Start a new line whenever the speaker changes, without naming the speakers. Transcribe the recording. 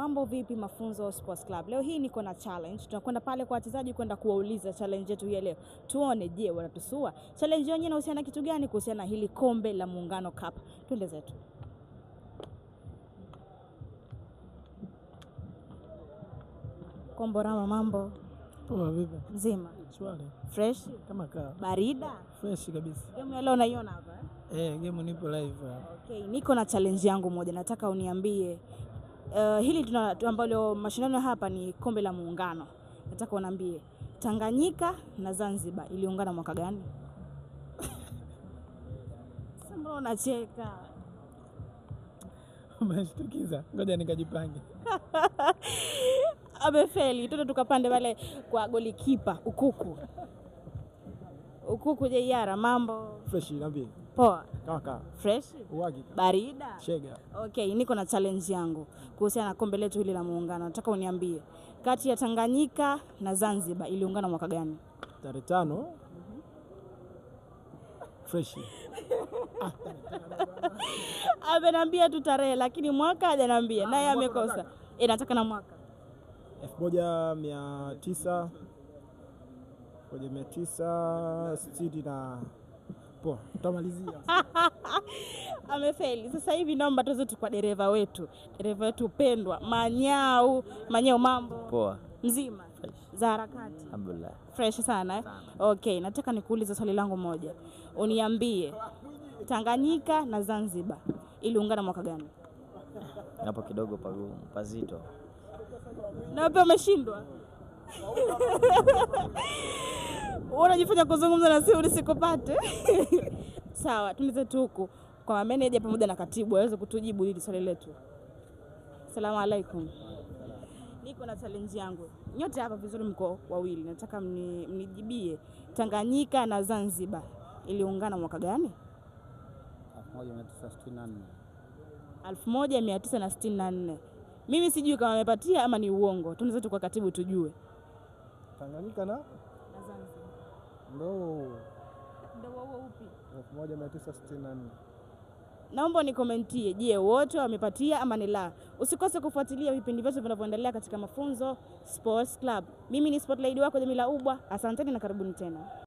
Mambo vipi Mafunzo Sports Club? Leo hii niko na challenge. Tunakwenda pale kwa wachezaji kwenda kuwauliza challenge yetu hii leo. Tuone je, wanatusua. Challenge yenyewe inahusiana kitu gani? Kuhusiana na hili kombe la Muungano Cup. Twende zetu. Komborama, mambo
poa vipi?
Nzima.
Swali.
Fresh?
Kama kaa.
Barida?
Fresh kabisa.
Game ya leo unaiona hapa?
Game nipo live hapa.
Okay, niko na challenge yangu moja. Nataka uniambie hili ambalo mashindano hapa ni kombe la Muungano. Nataka uniambie Tanganyika na Zanzibar iliungana mwaka gani? Sasa mbona unacheka?
Umeshtukiza. Ngoja nikajipange.
Amefeli. Tuende tukapande wale kwa golikipa Ukuku. Ukuku Jeyara, mambo
Fresh niambie.
Poa.
Kaka.
Fresh?
Uhakika.
Barida?
Shega.
Okay, niko na challenge yangu kuhusiana na kombe letu hili la Muungano. Nataka uniambie kati ya Tanganyika na Zanzibar iliungana mwaka gani?
Tarehe 5. Fresh.
Amenambia tu tarehe lakini mwaka hajaniambia. Naye amekosa. Nataka na mwaka.
1960 na poa, tutamalizia.
Amefeli. Sasa hivi naomba tuzo tu kwa dereva wetu. Dereva wetu pendwa, Manyau, mambo.
Poa.
Mzima.
Fresh.
Za harakati.
Alhamdulillah.
Fresh sana eh? Okay, nataka nikuulize swali langu moja. Uniambie Tanganyika na Zanzibar iliungana mwaka gani?
Hapo kidogo pazito.
Na wewe umeshindwa. Unajifanya kuzungumza na sisi usikupate. Sawa, tulize tu huku kwa manager pamoja na katibu waweze kutujibu hili swali letu. Asalamu alaykum. Niko na challenge yangu. Nyote hapa vizuri mko wawili. Nataka mnijibie Tanganyika na Zanzibar iliungana mwaka gani?
1964.
1964. Mimi sijui kama amepatia ama ni uongo. Tunaweza tu kwa katibu tujue.
Tanganyika na
Zanzibar.
Ndio
Wao upi?
1964.
Naomba nikomentie, je, wote wamepatia ama ni la? Usikose kufuatilia vipindi vyetu vinavyoendelea katika Mafunzo Sports Club. Mimi ni Spotlight wako Jamila Ubwa. Asanteni na karibuni tena.